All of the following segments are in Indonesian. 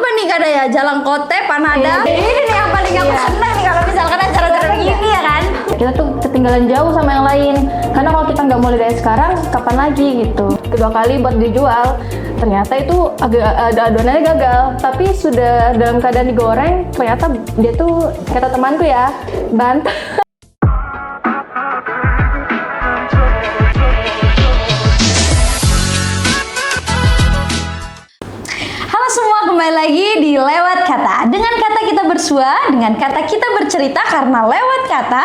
Coba nih Kak Daya, Jalan Kote, Panada. Ini nih yang paling aku senang nih kalau misalkan acara-acara gini ya kan. Kita tuh ketinggalan jauh sama yang lain. Karena kalau kita nggak mulai dari sekarang, kapan lagi gitu. Kedua kali buat dijual, ternyata itu agak adonannya gagal. Tapi sudah dalam keadaan digoreng, ternyata dia tuh kata temanku ya, bantah. Kembali lagi di Lewat Kata. Dengan kata kita bersua, dengan kata kita bercerita, karena lewat kata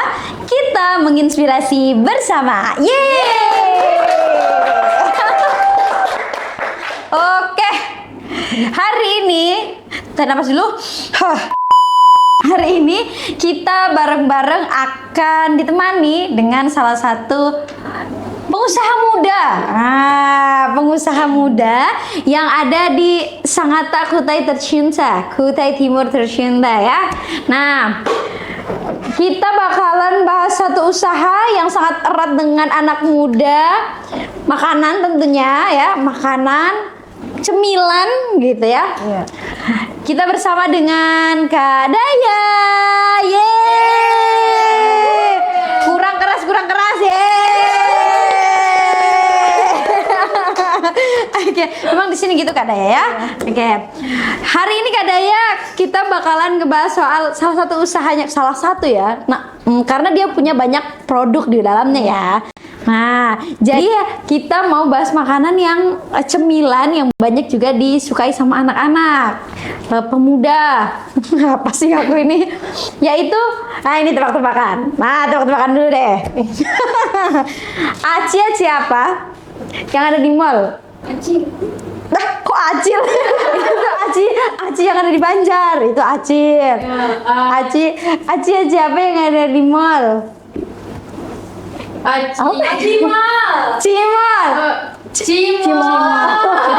kita menginspirasi bersama. Yeay! Oke. Hari ini, tarik nafas dulu. Hari ini kita bareng-bareng akan ditemani dengan salah satu pengusaha muda. Pengusaha muda yang ada di Sangatta Kutai tercinta, Kutai Timur tercinta ya. Nah, kita bakalan bahas satu usaha yang sangat erat dengan anak muda, makanan tentunya ya, makanan cemilan gitu ya. Iya. Kita bersama dengan Kak Daya. Yeay! Kurang keras yeay! Oke, memang di sini gitu Kak Daya ya. Oke. Hari ini Kak Daya kita bakalan ngebahas soal salah satu usahanya, salah satu ya. Nah, karena dia punya banyak produk di dalamnya ya. Nah, jadi ya kita mau bahas makanan yang cemilan yang banyak juga disukai sama anak-anak, pemuda. Apa sih aku ini? Yaitu, nah ini tebak-tebakan. Nah, tebak-tebakan dulu deh. Aci apa? Yang ada di mall? Aci. Nah, kok acil? Itu aci yang ada di Banjar. Itu acil. Aci apa yang ada di mall? Cimal. Sudah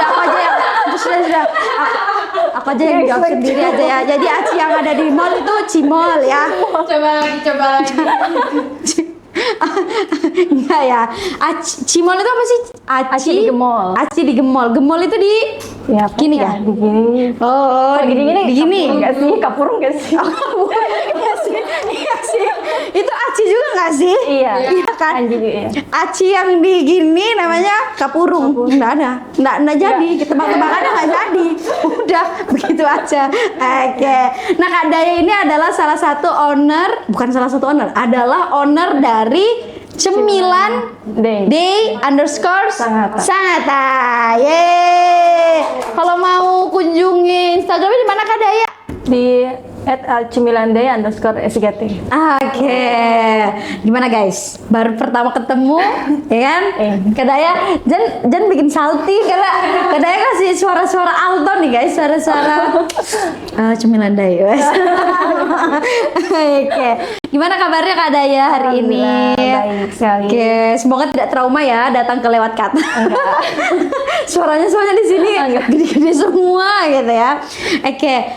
aku aja yang sudah. Aku aja yang jawab sendiri aja ya. Jadi aci yang ada di mall itu cimol ya. Coba lagi. Enggak ya. Cimol itu apa sih? Aci di gemol. Aci di gemol. Gemol itu di Ya, gini kan? Begini. Oh, gini. Enggak sih? Kapurung enggak sih? Iya sih. Itu aci juga nggak sih? Iya. Iya kan? Iya. Aci yang di gini namanya kapurung. Nggak ada. Nggak jadi. Tebak-tebakannya nggak jadi. Udah begitu aja. Oke. Nah Kak Daya ini adalah salah satu owner, bukan salah satu owner, adalah owner dari Cemilan Day _ Sangatta. Yeay. Kalau mau kunjungi Instagramnya di mana Kak Daya? Di @cemilanday_sgt. Oke. Gimana guys? Baru pertama ketemu, ya kan? Kak Daya, jangan bikin salty karena Kak Daya kasih suara-suara alto nih guys, suara-suara Cemilan Day. Oke. Gimana kabarnya Kak Daya hari ini? Baik sekali. Oke, semoga tidak trauma ya datang ke Lewat Kata. Suaranya soalnya di sini gede-gede semua gitu ya. Oke.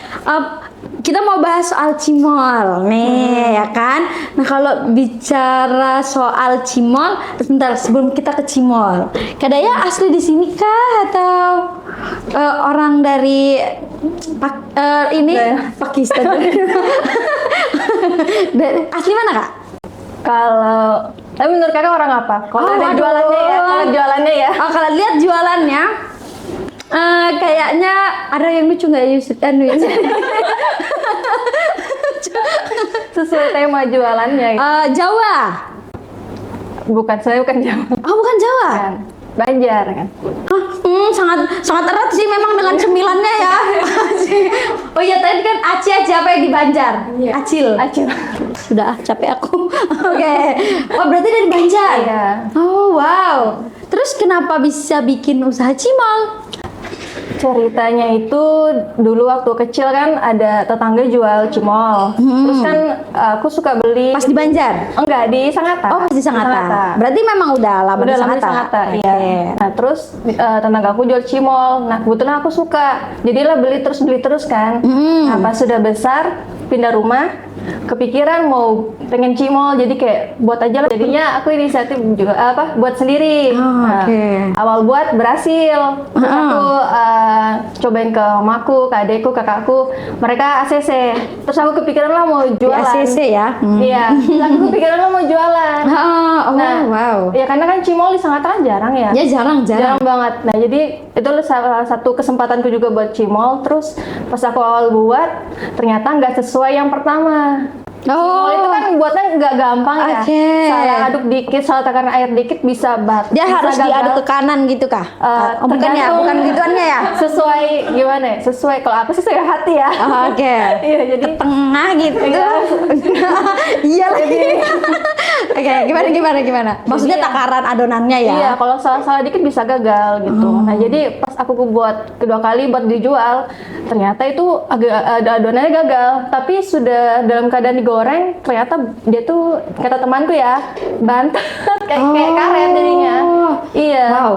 Kita mau bahas soal cimol nih ya kan. Nah kalau bicara soal cimol, sebentar sebelum kita ke cimol, Kak Daya asli di sini kah atau orang dari Pakistan? Asli mana Kak? Kalau tapi menurut kakak orang apa? Kalau ada jualannya ya, Oh kalau lihat jualannya, kayaknya ada yang lucu nggak Yusuf? Sesuai tema jualannya. Jawa. Saya bukan Jawa. Oh bukan Jawa. Kan. Banjar kan. Sangat erat sih memang dengan cemilannya ya. Oh iya tadi kan aci apa yang di Banjar? Iya. Acil. Sudah capek aku. Oke. Oh berarti dari Banjar. Iya. Oh wow. Terus kenapa bisa bikin usaha cimol? Ceritanya itu dulu waktu kecil kan ada tetangga jual cimol. Terus kan aku suka beli. Pas di Banjar? Enggak, di Sangatta. Oh, pas di Sangatta. Berarti memang udah lama di Sangatta. Iya. Nah, terus tetangga aku jual cimol. Nah, kebetulan aku suka. Jadilah beli terus kan. Nah, pas sudah besar pindah rumah, kepikiran mau pengen cimol, jadi kayak buat aja lah. Jadinya aku inisiatif juga buat sendiri. Oke. Awal buat berhasil. Terus aku cobain ke mamaku, ke adekku, kakakku, mereka ACC. Terus aku kepikiran lah mau Di jualan. ACC ya. Iya, terus aku kepikiran lah mau jualan. Wow. Ya karena kan cimol di Sumatera jarang ya. Ya jarang. Jarang banget. Nah jadi itu salah satu kesempatanku juga buat cimol. Terus pas aku awal buat, ternyata nggak sesuai yang pertama. Cimol itu kan buatnya nggak gampang ya. Salah aduk dikit, salah tekan air dikit bisa batal. Dia bisa harus gagal. diaduk ke kanan gitu kah? Bukan ya, Tergantung bukan gituannya ya. Sesuai gimana ya? Sesuai, kalau aku sesuai hati ya. Oke. Iya jadi Tengah gitu. Iya. Iya lagi. Oke, gimana? Maksudnya Jadi, takaran adonannya ya? Iya, kalau salah dikit bisa gagal gitu. Nah, jadi pas aku buat kedua kali buat dijual, ternyata itu agak ada adonannya gagal. Tapi sudah dalam keadaan digoreng, ternyata dia tuh kata temanku ya, bantet kayak karet jadinya. Iya. Wow.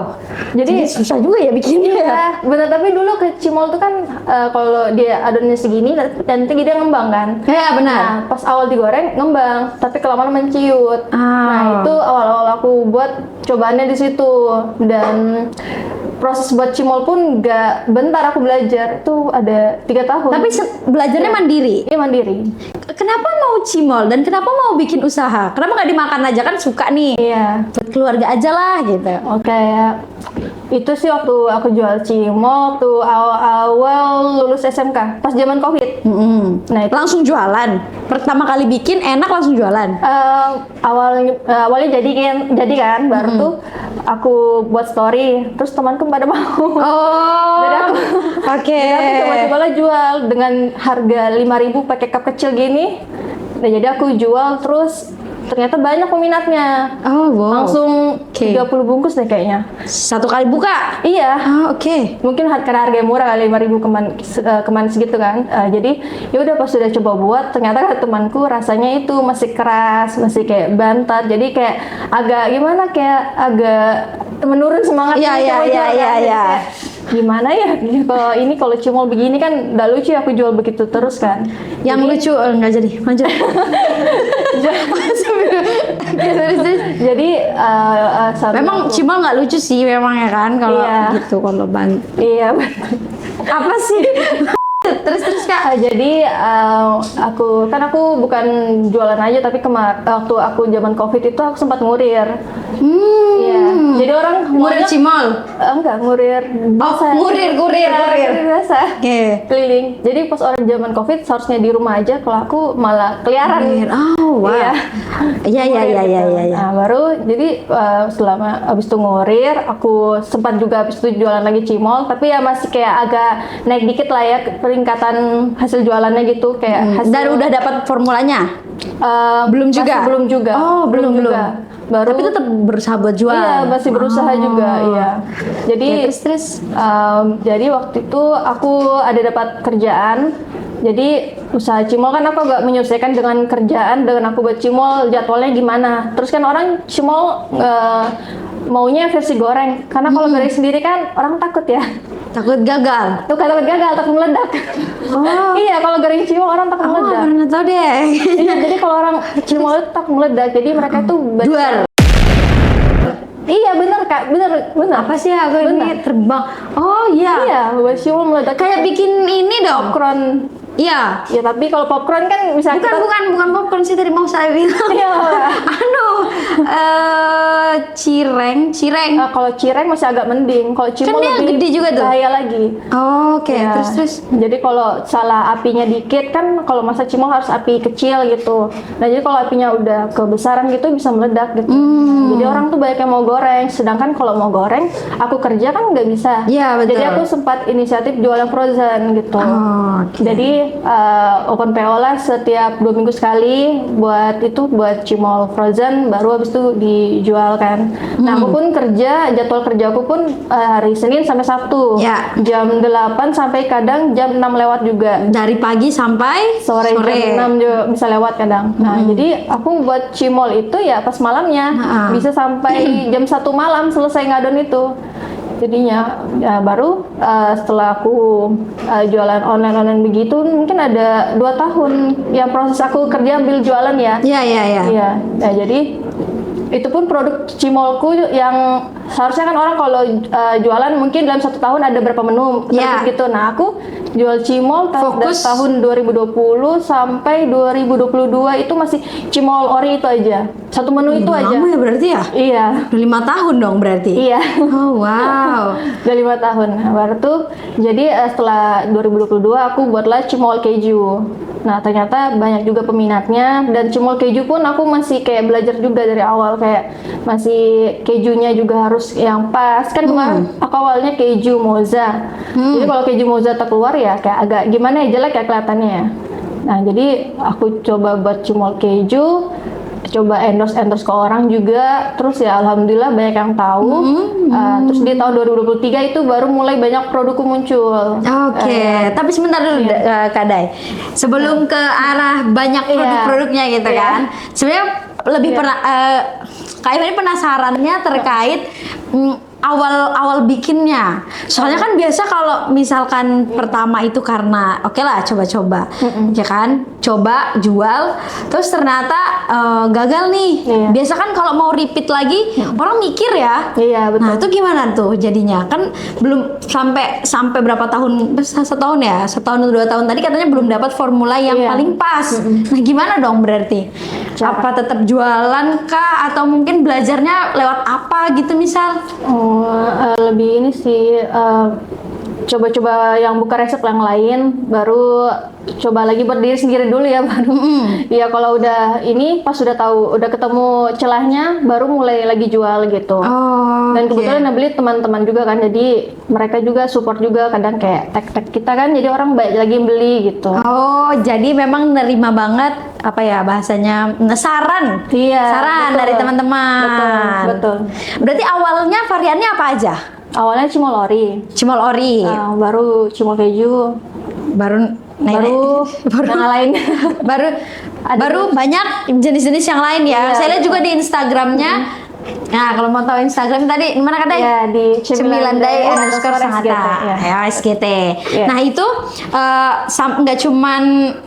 Jadi susah juga ya bikinnya ya? Iya, benar. Tapi dulu ke cimol tuh kan kalau dia adonannya segini dan tinggi dia ngembang kan. Iya benar. Nah, pas awal digoreng ngembang, tapi kelamaan menciut. Nah, itu awal-awal aku buat cobaannya di situ. Dan proses buat cimol pun nggak bentar, aku belajar itu ada 3 tahun. Tapi belajarnya mandiri? Iya, mandiri. Kenapa mau cimol dan kenapa mau bikin usaha? Kenapa nggak dimakan aja, kan suka nih? Iya. Buat keluarga aja lah gitu. Oke ya. Itu sih waktu aku jual cimol, waktu awal lulus SMK, pas zaman COVID. Nah, itu Langsung jualan? Pertama kali bikin enak langsung jualan? awalnya jadi kan, baru tuh aku buat story, terus temanku pada mau. Jadi aku Oke. coba-coba lah jual dengan harga 5.000 pakai cup kecil gini. Nah, jadi aku jual terus ternyata banyak peminatnya. Wow. Langsung 30 bungkus deh kayaknya. Satu kali buka? Iya. Oke. Mungkin karena harganya murah kali, 5.000 kemarin segitu kan. Jadi ya udah pas sudah coba buat, ternyata kata temanku rasanya itu masih keras, masih kayak bantat. Jadi kayak agak gimana, kayak agak menurun semangatnya. Iya. Gimana ya kalau cimol begini kan udah lucu ya, aku jual begitu terus kan. Yang lucu nggak jadi, lanjut. Jadi Memang cimol nggak lucu sih memang ya kan kalau gitu, kalau iya betul. apa sih? terus Kak. Jadi aku bukan jualan aja, tapi waktu aku zaman COVID itu aku sempat ngurir. Iya. Jadi orang Ngurir cimol? Enggak, ngurir biasa. Kurir. Biasa. Oke. Keliling. Jadi pas orang zaman COVID seharusnya di rumah aja, kalau aku malah keliaran. Oh, wow. Iya. Nah, baru jadi selama abis itu ngurir, aku sempat juga abis itu jualan lagi cimol, tapi ya masih kayak agak naik dikit lah ya peningkatan hasil jualannya gitu, kayak hasil. Dan udah dapat formulanya? Belum juga? Belum juga. Oh, belum. juga. Baru, tapi tetap berusaha buat jual? Iya, masih berusaha juga, iya. Jadi, terus? Jadi waktu itu aku ada dapat kerjaan. Jadi usaha cimol kan aku agak menyesuaikan dengan kerjaan, dengan aku buat cimol jadwalnya gimana. Terus kan orang cimol maunya versi goreng, karena kalau goreng sendiri kan orang takut ya. Takut gagal? Takut gagal, takut meledak. Iya, kalau goreng cimol orang takut meledak. Pernah tahu deh. Iya, jadi kalau orang cimol itu takut meledak, jadi mereka tuh jual. Iya benar Kak, benar. Apa sih aku ini terbang? Oh iya. Iya, buat cimol meledak. Kayak bikin ini dong. Popcorn. Iya. Ya tapi kalau popcorn kan bisa bukan popcorn sih, tadi mau saya bilang. Iya. Cireng. Kalau cireng masih agak mending. Kalau cimol kan lebih gede juga tuh. bahaya lagi. Oke. Ya. Terus. Jadi kalau salah apinya dikit kan, kalau masak cimol harus api kecil gitu. Nah jadi kalau apinya udah kebesaran gitu bisa meledak gitu. Jadi orang tuh banyak yang mau goreng. Sedangkan kalau mau goreng, aku kerja kan nggak bisa. Iya betul. Jadi aku sempat inisiatif jual yang frozen gitu. Jadi open PO lah setiap 2 minggu sekali buat cimol frozen, baru habis itu dijual kan. Nah aku pun jadwal kerja aku pun hari Senin sampai Sabtu, jam 8 sampai kadang jam 6 lewat juga. Dari pagi sampai sore. Jam 6 juga bisa lewat kadang. Nah jadi aku buat cimol itu ya pas malamnya bisa sampai jam 1 malam selesai ngadon itu. jadinya ya baru setelah aku jualan online begitu mungkin ada 2 tahun yang proses aku kerja ambil jualan ya. Iya, iya, iya. Iya, nah jadi itu pun produk cimolku yang seharusnya kan orang kalau jualan mungkin dalam 1 tahun ada berapa menu Ya. gitu. Nah aku jual cimol dari Fokus. tahun 2020 sampai 2022 itu masih cimol ori itu aja, 1 menu itu aja. Lama ya berarti ya? Iya, Udah 5 tahun dong berarti? iya. Oh wow. Udah 5 tahun. Nah, baru tuh jadi setelah 2022 aku buatlah cimol keju. Nah ternyata banyak juga peminatnya, dan cimol keju pun aku masih kayak belajar juga dari awal, kayak masih kejunya juga harus yang pas. Kan kemarin aku awalnya keju moza. Jadi kalau keju moza tak keluar ya kayak agak gimana ya, jelek ya kelihatannya ya. Nah jadi aku coba buat cimol keju, coba endorse ke orang juga, terus ya alhamdulillah banyak yang tahu. Terus di tahun 2023 itu baru mulai banyak produkku muncul. Oke, tapi sebentar dulu Kak Day. Sebelum ke arah banyak produk-produknya gitu Iya. kan. Sebenarnya lebih pernah Kak Iva ini penasarannya terkait awal bikinnya. Soalnya kan biasa kalau misalkan pertama itu karena oke lah coba-coba, ya kan, coba jual, terus ternyata gagal nih. Iya. Biasa kan kalau mau repeat lagi orang mikir ya. Iya betul. Nah itu gimana tuh jadinya? Kan belum sampai berapa tahun? 1 tahun ya? 1 tahun atau 2 tahun tadi katanya belum dapat formula yang Iya. paling pas. Nah gimana dong berarti? Apa tetap jualan kah? Atau mungkin belajarnya lewat apa gitu misal? Lebih ini sih coba-coba yang buka resep yang lain, baru coba lagi buat diri sendiri dulu ya, baru ya kalau udah ini pas udah tahu, udah ketemu celahnya, baru mulai lagi jual gitu. Oh, Dan oke. kebetulan yang beli teman-teman juga kan, jadi mereka juga support juga, kadang kayak tag kita kan, jadi orang banyak lagi yang beli gitu. Oh, jadi memang nerima banget apa ya bahasanya, saran. Iya, Saran betul. dari teman-teman. Betul. Berarti awalnya variannya apa aja? Awalnya cimol ori, Cimol ori, baru cimol keju, baru baru yang lain. baru banyak jenis-jenis yang lain ya. Iya, Saya lihat betul. juga di Instagramnya. Nah, kalau mau tahu Instagram tadi di mana katanya? Ya, di Cemilandai underscore SGT, Sangatta. ya. Ya, SGT. Iya. Nah, itu nggak cuman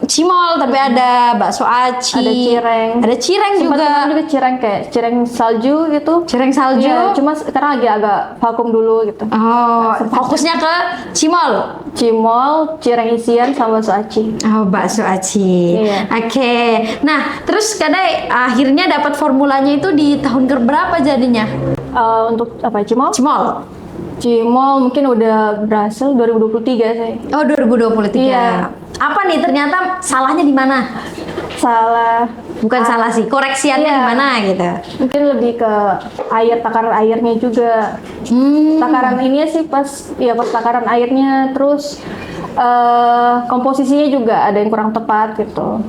cimol, tapi ada bakso aci. Ada cireng. Ada cireng Sempat juga. kemarin juga cireng kayak cireng salju gitu. Cireng salju. Iya, cuma sekarang lagi agak vakum dulu gitu. Oh, fokusnya ke cimol. Cimol, cireng isian sama bakso aci. Oh, bakso aci. Iya. Oke. Nah, terus kadang akhirnya dapat formulanya itu di tahun berapa jadinya? Untuk apa cimol? Cimol. Cimol mungkin udah berhasil 2023 saya. Oh, 2023. Iya. Apa nih ternyata salahnya di mana? Salah. Bukan salah sih, koreksiannya Iya. di mana gitu. Mungkin lebih ke takaran airnya juga. Takaran ini sih pas takaran airnya, terus komposisinya juga ada yang kurang tepat gitu.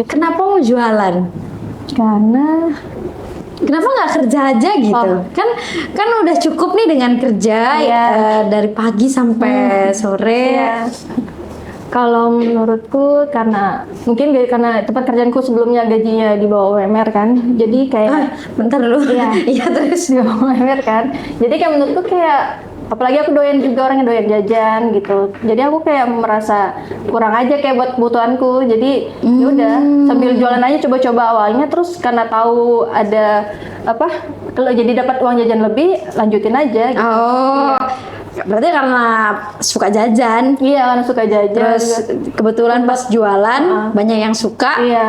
Kenapa mau jualan? Karena Kenapa nggak kerja aja gitu? Kan udah cukup nih dengan kerja Iya. dari pagi sampai sore. Iya. Kalau menurutku karena tempat kerjaanku sebelumnya gajinya di bawah UMR kan, jadi kayak Bentar dulu. Iya. Iya terus. di bawah UMR kan, jadi kayak menurutku kayak apalagi aku doyan juga orangnya doyan jajan gitu, jadi aku kayak merasa kurang aja kayak buat kebutuhanku, jadi yaudah sambil jualan aja coba-coba awalnya, terus karena tahu ada kalau jadi dapat uang jajan lebih lanjutin aja gitu. Oh, berarti karena suka jajan. Iya, karena suka jajan. Terus kebetulan pas jualan banyak yang suka. Iya.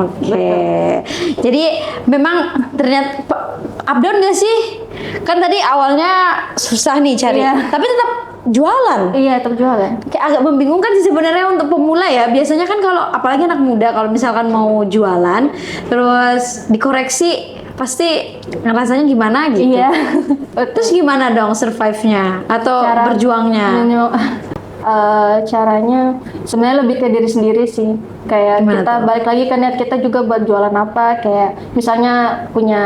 Oke. Jadi memang ternyata up down gak sih? Kan tadi awalnya susah nih cari, Iya. tapi tetap jualan. Iya, tetap jualan. Kayak agak membingungkan sih sebenarnya untuk pemula ya. Biasanya kan kalau apalagi anak muda kalau misalkan mau jualan terus dikoreksi pasti ngerasanya gimana gitu. Iya. Terus gimana dong survive-nya atau berjuangnya? Caranya sebenarnya lebih ke diri sendiri sih. Kayak Gimana kita tuh? balik lagi ke niat kita juga buat jualan apa. Kayak misalnya punya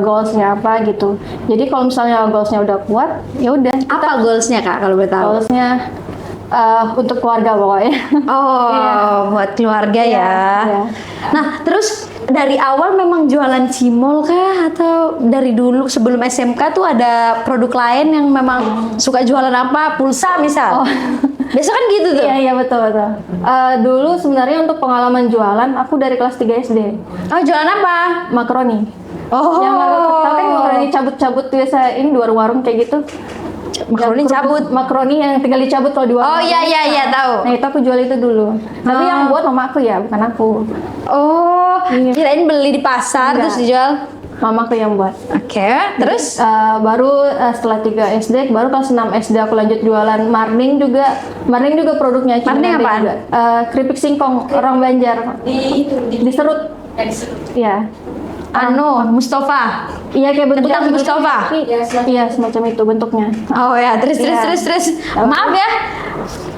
goalsnya apa gitu. Jadi kalau misalnya goalsnya udah kuat, ya udah. Apa goalsnya Kak kalau boleh tahu? Goalsnya untuk keluarga pokoknya. Oh, Iya. buat keluarga ya. Iya. Nah, terus dari awal memang jualan cimol kah atau dari dulu sebelum SMK tuh ada produk lain yang memang suka jualan apa? Pulsa misal. Oh. Biasa kan gitu tuh. Iya betul. Dulu sebenarnya untuk pengalaman jualan aku dari kelas 3 SD. Oh, jualan apa? Makaroni. Oh. Yang tahu kan makaroni cabut-cabut biasa ini di warung-warung kayak gitu. Makaroni cabut. Makaroni yang tinggal dicabut kalau di warung. Oh iya tahu. Nah itu aku jual itu dulu. Tapi yang buat mama aku ya, bukan aku. Oh, Iya. kirain beli di pasar Enggak. terus dijual. Mama aku yang buat. Oke, terus Baru setelah 3 SD, baru kelas 6 SD aku lanjut jualan marning juga. Marning juga produknya. Marning Cimande apaan? juga. Keripik singkong orang Banjar. Di Serut. Iya. Mustafa. Iya kayak bentuknya Kentang Mustafa. Iya semacam itu bentuknya. Oh ya, terus Iya. Maaf ya.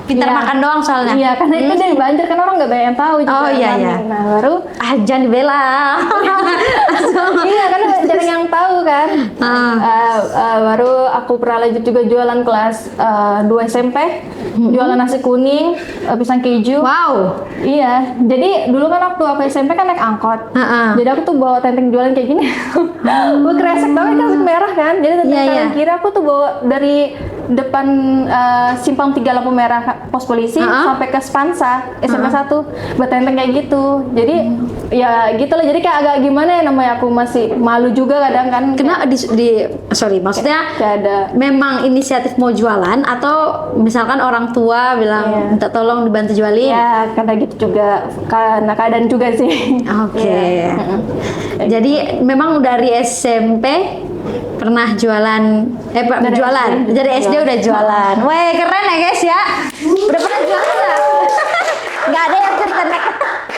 Pintar Iya. makan doang soalnya. Iya karena itu dari Banjar kan orang nggak banyak yang tahu juga. Oh, iya, marning. iya. Nah baru Jangan dibela. iya karena jarang yang tahu kan. Baru aku pernah lanjut juga jualan kelas 2 SMP, jualan nasi kuning, pisang keju. Wow. Iya, jadi dulu kan waktu aku SMP kan naik angkot. Jadi aku tuh bawa tenteng jualan kayak gini. Gue kresek banget kan merah kan. Jadi tenteng Iya, kanan iya. kiri aku tuh bawa dari depan simpang 3 lampu merah pos polisi sampai ke Spansa SMP 1 buat tenteng kayak gitu. Jadi ya gitu lah. Jadi kayak agak gimana ya namanya aku masih malu juga kadang kan. Kena sorry, maksudnya Kayak ada memang inisiatif mau jualan atau misalkan orang tua bilang Iya. minta tolong dibantu jualin. ya karena gitu juga karena keadaan juga sih. Oke. Jadi memang dari SMP pernah jualan Dari jualan. SD. Dari SD udah jualan. Weh, keren ya guys ya. Udah pernah jualan nggak? Nggak ada yang tanda.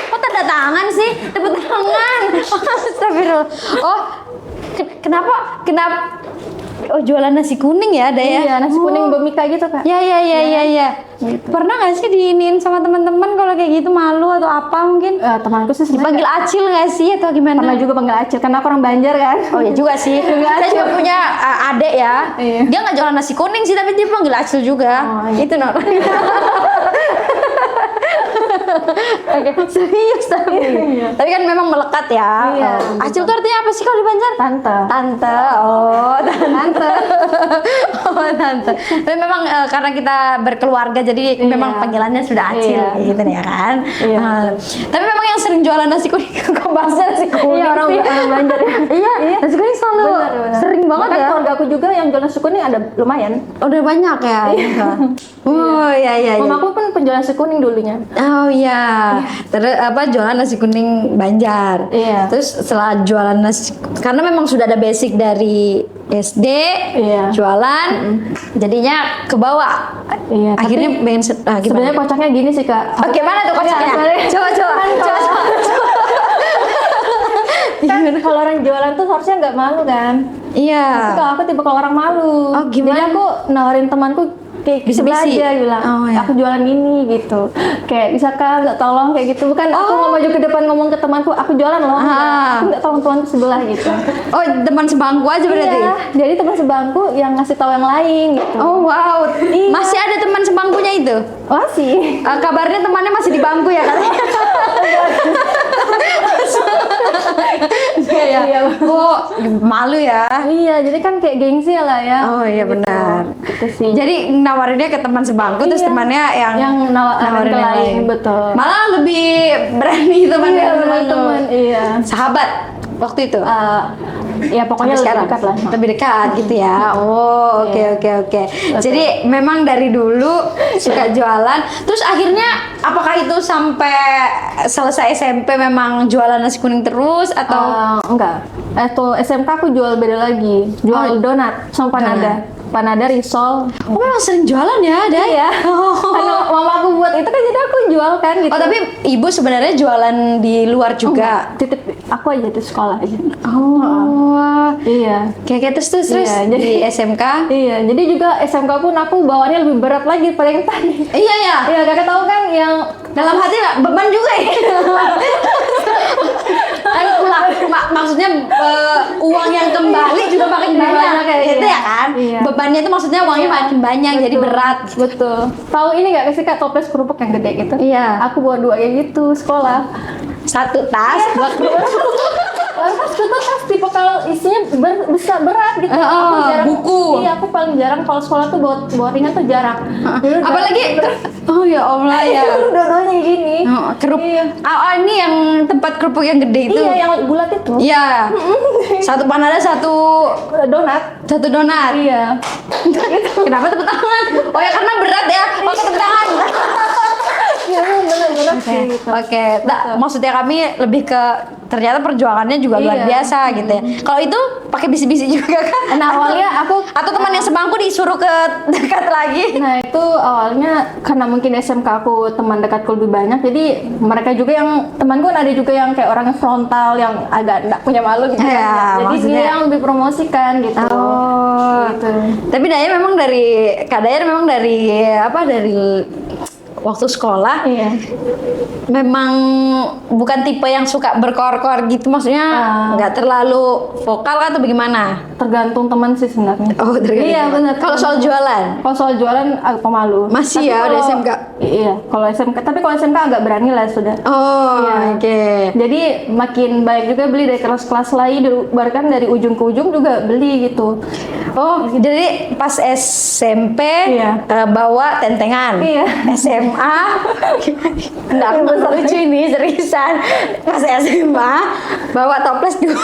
Kok tanda tangan sih? Tepuk tangan. Astagfirullah. Oh, kenapa? Oh, jualan nasi kuning ya ada ya? Iya, nasi kuning Bemika gitu kak. Ya. Pernah nggak sih diinin sama teman-teman kalau kayak gitu malu atau apa mungkin? Temanku sih Dipanggil sebenarnya Acil nggak sih atau gimana? pernah juga panggil Acil karena aku orang Banjar kan. Oh ya juga sih. Saya juga punya adik ya. Iya. Dia nggak jualan nasi kuning sih, tapi dia panggil Acil juga. Oh, iya. Itu Nor. Oke, serius tapi. Iya. Tapi kan memang melekat ya. Iya, Acil tuh artinya apa sih kalau di Banjar? Tante. Tante. Oh, tante. Oh, tante. Tapi memang karena kita berkeluarga jadi Iya. memang panggilannya sudah Acil Iya. gitu ya kan. Iya. Tapi memang yang sering jualan nasi kuning kok bahasnya nasi kuning Iya orang sih? Banjar ya. Iya, nasi kuning selalu Benar. sering banget Bahkan ya. keluarga aku juga yang jual nasi kuning ada lumayan. Udah banyak ya. Oh iya. Mamaku pun penjual nasi kuning dulunya. Oh iya. Terus jualan nasi kuning Banjar. Iya. Terus setelah jualan nasi, karena memang sudah ada basic dari SD, Iya. jualan, jadinya ke bawah. Iya, Akhirnya pengen gimana? Sebenarnya kocaknya gini sih kak. Oke, mana tuh kocaknya? Iya, Coba. Kan kalau orang jualan tuh harusnya nggak malu kan. Iya. Tapi kalau aku tipe kalau orang malu. Oh, gimana? Jadi aku nawarin temanku kayak gitu Bisi-bisi? aja bilang, Oh, ya. aku jualan ini gitu. Kayak bisa kan nggak tolong kayak gitu. Bukan aku mau maju ke depan ngomong ke temanku, aku jualan loh. Aku nggak tolong temanku sebelah gitu. Oh, teman sebangku aja berarti. Iya, jadi teman sebangku yang ngasih tahu yang lain gitu. Oh wow, Iya. masih ada teman sebangkunya itu? Masih. Kabarnya temannya masih di bangku ya katanya. Iya. Oh, malu ya. Iya, jadi kan kayak gengsi lah ya. Oh iya benar. Gitu sih. Jadi nawarinnya ke teman sebangku terus Iya. temannya yang nawarin ke yang lain, betul. Malah lebih berani temannya Iya, teman lu. teman-teman, iya. Sahabat waktu itu. Ya pokoknya Sampai lebih sekarang dekat lah. lebih dekat gitu ya. Oh oke. Jadi memang dari dulu suka jualan. Terus akhirnya apakah itu sampai selesai SMP memang jualan nasi kuning terus atau Enggak. Tuh SMK aku jual beda lagi. Jual donat sama panada. Panada risol. Oh, memang sering jualan ya, ada Iya. Oh. Karena mama aku buat itu kan jadi aku jual kan gitu. Oh, tapi ibu sebenarnya jualan di luar juga. Titip aku aja di sekolah aja. Oh. Iya. Kayak terus Iya, di SMK. Iya, jadi juga SMK pun aku bawaannya lebih berat lagi daripada yang tadi. Iya ya. Iya, kakak tahu kan yang Dalam hati beban juga ya. Kan maksudnya uang yang kembali juga makin banyak kayak gitu ya kan? Iya. Bebannya itu maksudnya uangnya makin banyak jadi berat. Betul. Tahu ini nggak sih Kak, toples kerupuk yang gede gitu? Iya. Aku bawa 2 kayak gitu sekolah. Satu tas, dua kerupuk. Lantas itu tas tipe kalau isinya besar berat gitu. Aku jarang, buku. Iya, aku paling jarang kalau sekolah tuh bawa ringan tuh jarang. Apalagi oh ya Allah ya. Dua-duanya gini. Kerupuk. Iya. Ini yang tempat kerupuk yang gede itu. Iya, yang bulat itu. Iya. Satu panada, satu Donat. donat. Iya. Kenapa tepuk tangan? Oh ya karena berat ya. Oh tepuk tangan. Iya, benar-benar sih gitu. Oke, maksudnya kami lebih ke ternyata perjuangannya juga luar Iya. biasa gitu ya. Kalau itu pakai bisi-bisi juga kan? Nah, awalnya aku Atau teman yang sebangku disuruh ke dekat lagi? Nah itu awalnya karena mungkin SMK aku teman dekatku lebih banyak, jadi mereka juga yang temanku ada juga yang kayak orang frontal yang agak nggak punya malu gitu. Ya, Jadi maksudnya- dia yang lebih promosikan gitu. Oh, Gitu. tapi Daya memang dari Kak Daya memang dari apa dari waktu sekolah Iya. memang bukan tipe yang suka berkoar-koar gitu, maksudnya nggak terlalu vokal atau bagaimana? Tergantung teman sih sebenarnya. Oh, tergantung. Iya benar. Kalau soal jualan Kalau soal jualan agak pemalu. masih Tapi ya udah kalau- SMK. Iya, kalau SMK. Tapi kalau SMK agak berani lah sudah. Oh, Iya. oke. Jadi makin banyak juga beli dari kelas-kelas lain, bahkan dari ujung ke ujung juga beli gitu. Oh, jadi pas SMP Iya. bawa tentengan. Iya. SMA enggak aku nggak lucu ini seriusan. Pas SMA bawa toples dua.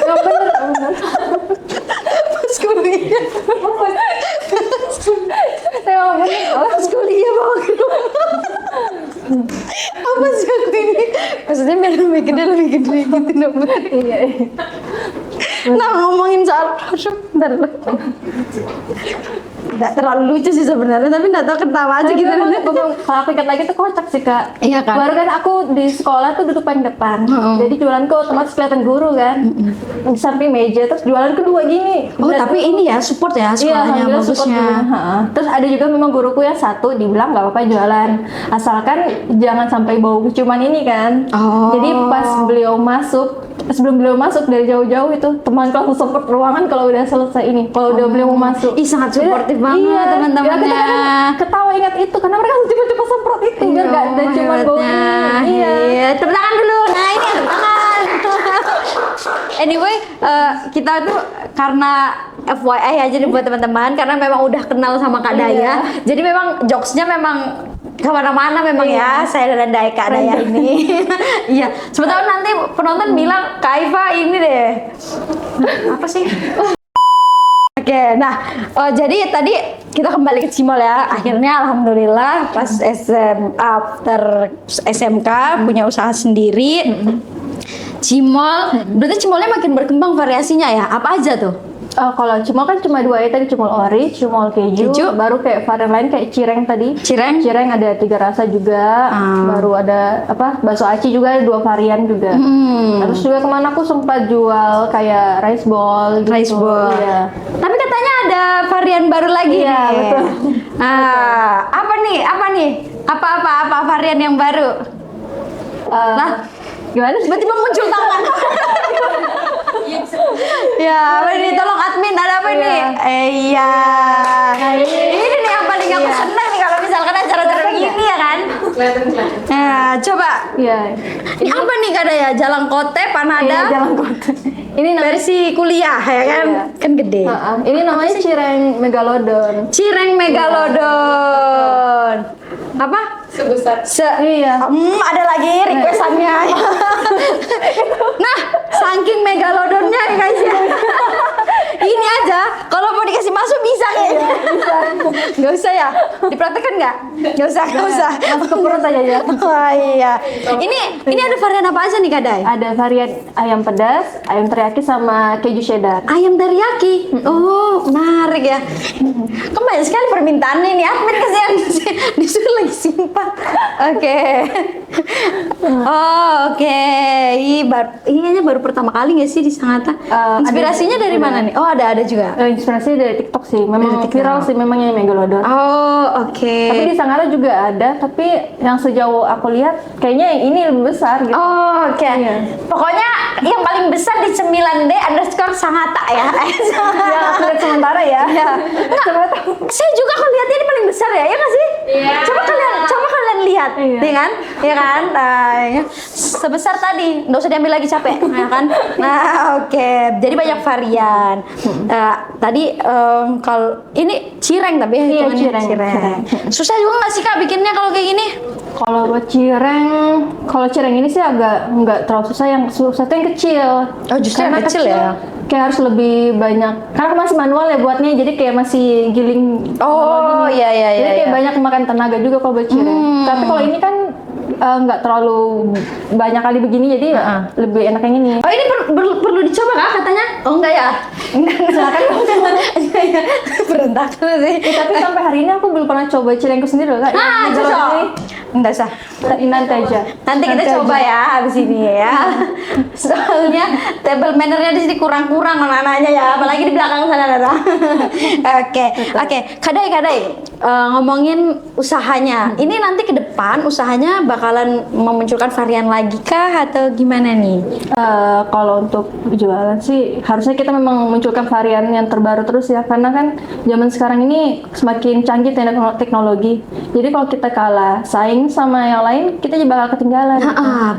Nggak bener. Pas kuliah. Emang bener. Pas kuliah bawa kerupuk. Apa sih aku ini? Maksudnya biar lebih gede gitu dapet. Iya. Nah ngomongin soal produk, bentar dulu. Nggak terlalu lucu sih sebenarnya, tapi nggak tahu ketawa aja gitu. Kalau aku ingat lagi tuh kocak sih Kak. Iya kan? Baru kan aku di sekolah tuh duduk paling depan. Jadi jualanku otomatis kelihatan guru kan. Di samping meja terus jualan kedua gini. Oh tapi ini ya support ya Iya, sekolahnya alhamdulillah support bagusnya. dulu. Ha-ha. Terus ada juga memang guruku yang satu dibilang nggak apa-apa jualan, asalkan jangan sampai bau cuman ini kan. Oh. Jadi sebelum beliau masuk dari jauh-jauh itu temanku langsung support ruangan kalau udah selesai ini, kalau udah beliau mau masuk. Ih sangat Jadi, suportif banget iya, teman-temannya. ya, kadang-kadang ketawa ingat itu karena mereka langsung cepet-cepet semprot itu biar nggak ada cuman bau ini. Iya. Iya, tepuk tangan dulu. Nah ini tepuk tangan. Anyway, kita tuh karena FYI aja nih buat teman-teman, karena memang udah kenal sama Kak Daya. Iya. Jadi memang jokesnya memang kemana-mana memang ya, saya dan Kak Daya ini. Iya, sebentar nanti penonton bilang Kak Iva ini deh. Apa sih? Oke, nah jadi tadi kita kembali ke Cimol ya. Akhirnya alhamdulillah pas after SMK punya usaha sendiri. Cimol, berarti Cimolnya makin berkembang variasinya ya. Apa aja tuh? Kalau cimol kan cuma 2 ya tadi, cimol ori, cimol keju, Keju. baru kayak varian lain kayak cireng tadi. Cireng? Cireng ada 3 rasa juga, baru ada apa bakso aci juga ada 2 varian juga. Terus juga kemana aku sempat jual kayak rice ball gitu. Rice ball. Iya. Tapi katanya ada varian baru lagi Iya, nih. betul. Apa nih? Apa varian yang baru? Lah, Gimana sih? tiba-tiba muncul tangan. Ya, apa ini? Tolong admin, ada apa ini? Iya. Ini nih yang paling aku senang nih kalau misalkan acara-acara begini ya kan. Nah, coba. Iya. Ini apa nih Kak Daya? Jalan Kote, Panada, Iya, jalan kota. Ini namanya versi kuliah ya kan? Iya. Kan gede. Ini namanya cireng megalodon. Cireng megalodon. Apa? Sebesar Iya. Ada lagi requestannya. Nah, saking megalodonnya ya guys ya. Ini aja, kalau mau dikasih masuk bisa kayaknya. Nggak usah ya? Dipraktekkan nggak? Nggak usah. Masuk ke perut aja ya. Oh iya. Ini ada varian apa aja nih Kak Day? Ada varian ayam pedas, ayam teriyaki sama keju cheddar. Ayam teriyaki. Oh, menarik ya. Kan banyak sekali permintaan nih. Admin kasihan disuruh lagi simpan. Oke. Oh, oke. Ini kayaknya baru pertama kali nggak sih di Sangatta? Inspirasinya dari mana nih? Oh, ada juga. Inspirasi dari TikTok sih, memang Dari TikTok. viral sih memang yang Megalodon. Oh, oke. Tapi di Sangatta juga ada, tapi yang sejauh aku lihat kayaknya yang ini lebih besar gitu. Oh, oke. Iya. Pokoknya yang paling besar di 9D_Sangatta ya. Yang aku lihat sementara ya. Iya. Coba tahu. Saya juga kalau lihat ini paling besar ya, ya nggak sih? Iya. Coba kalian lihat, Iya. ya kan? Ya kan? Nah, ya. Sebesar tadi, nggak usah diambil lagi capek, ya kan? Nah, oke. Jadi banyak varian. Tadi kalau ini cireng tapi ya, Iya, hitungannya cireng. Susah juga nggak sih Kak bikinnya kalau kayak gini? Kalau buat kalau cireng ini sih agak nggak terlalu susah, yang susah tuh yang kecil. Oh, justru yang Karena kecil ya? Kayak harus lebih banyak, karena aku masih manual ya buatnya, jadi kayak masih giling. Oh, manual gini. iya, iya, Jadi iya, kayak iya. banyak makan tenaga juga kalau buat cireng. Tapi kalau ini kan nggak terlalu banyak kali begini, jadi lebih enak yang ini. Oh, ini perlu dicoba Kak katanya? Oh, enggak ya? Enggak, silakan. Iya, berantakan sih. Tapi sampai hari ini aku belum pernah coba cirengku sendiri loh Kak. Yang Cocok. Megalodon ini. Enggak usah. Nanti aja. Nanti kita Nanti coba aja. ya habis ini ya. Soalnya table mannernya di sini kurang-kurang anak-anaknya ya, apalagi di belakang sana ada. Oke. Kadai. Ngomongin usahanya. Ini nanti ke depan usahanya bakalan memunculkan varian lagi kah atau gimana nih? Kalau untuk jualan sih harusnya kita memang munculkan varian yang terbaru terus ya, karena kan zaman sekarang ini semakin canggih teknologi. Jadi kalau kita kalah saing sama yang lain, kita juga bakal ketinggalan.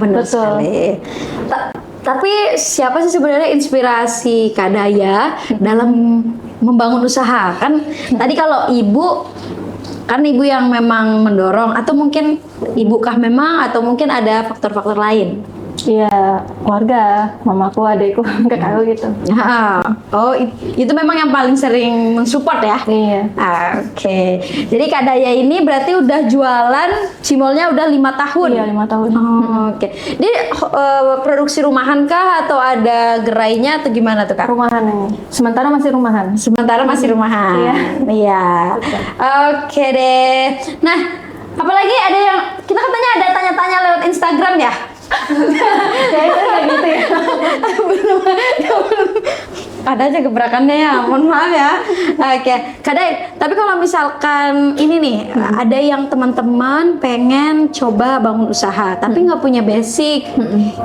Benar Betul. sekali. Tapi siapa sih sebenarnya inspirasi Kak Daya dalam membangun usaha? Kan tadi kalau ibu kan ibu yang memang mendorong, atau mungkin ibu kah memang, atau mungkin ada faktor-faktor lain? Iya, keluarga, mamaku, adikku, kakakku gitu. Oh, itu memang yang paling sering mensupport ya? Iya. Oke. Jadi Kak Daya ini berarti udah jualan cimolnya udah 5 tahun? Iya, 5 tahun. Oh, oke. Dia produksi rumahan kah atau ada gerainya atau gimana tuh Kak? Rumahan ini. Sementara masih rumahan. Sementara masih rumahan. Iya. Iya. Oke deh. Nah, apalagi ada yang kita katanya ada tanya-tanya lewat Instagram ya? Kayaknya nggak gitu ya. belum. Ada aja gebrakannya ya, mohon maaf ya. Oke, Kadai, tapi kalau misalkan ini nih, ada yang teman-teman pengen coba bangun usaha, tapi nggak punya basic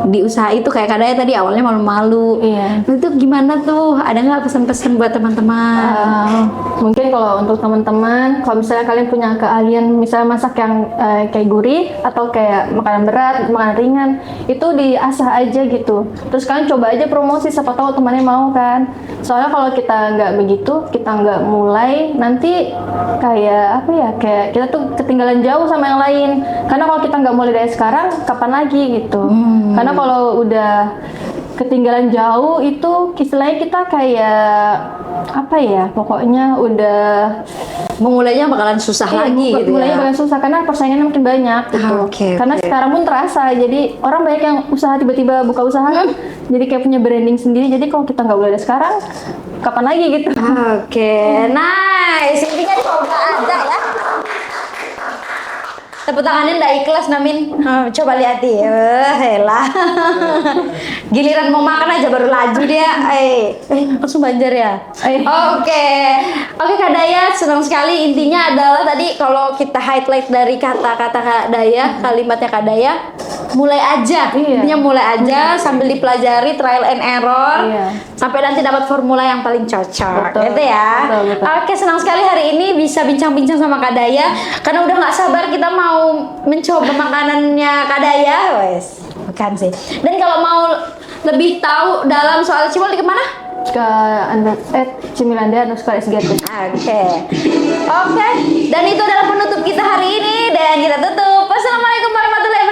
di usaha itu, kayak Kadai tadi awalnya malu-malu. Iya. Itu gimana tuh? Ada nggak pesan-pesan buat teman-teman? Mungkin kalau untuk teman-teman, kalau misalnya kalian punya keahlian misalnya masak yang kayak gurih atau kayak makanan berat, makanan ringan, itu diasah aja gitu. Terus kalian coba aja promosi, siapa tahu temannya mau kan. Soalnya kalau kita nggak begitu, kita nggak mulai, nanti kayak apa ya, kayak kita tuh ketinggalan jauh sama yang lain. Karena kalau kita nggak mulai dari sekarang, kapan lagi gitu. Karena kalau udah ketinggalan jauh itu istilahnya kita kayak apa ya, pokoknya udah Memulainya bakalan susah lagi gitu mulainya ya. bakalan susah karena persaingannya makin banyak gitu. Oke. Karena sekarang pun terasa, jadi orang banyak yang usaha tiba-tiba buka usaha kan, jadi kayak punya branding sendiri. Jadi kalau kita nggak mulai dari sekarang, kapan lagi gitu? Oke, nice. Intinya coba aja ya. Tepuk tangannya ndak ikhlas Namin. Coba lihat lah. Giliran mau makan aja baru laju dia. Langsung banjar ya. Oke, Kak Daya, senang sekali. Intinya adalah tadi kalau kita highlight dari kata-kata Kak Daya, kalimatnya Kak Daya, mulai aja. Iya. Intinya mulai aja sambil dipelajari, trial and error, Iya. sampai nanti dapat formula yang paling cocok. Betul. Gitu ya. Betul. Oke, senang sekali hari ini bisa bincang-bincang sama Kak Daya, karena udah nggak sabar kita mau mencoba makanannya Kak Daya. Wes, bukan sih. Dan kalau mau lebih tahu dalam soal cimol di kemana? Ke @cimilanda_sgt. Oke. Dan itu adalah penutup kita hari ini, dan kita tutup. Wassalamualaikum warahmatullahi wabarakatuh.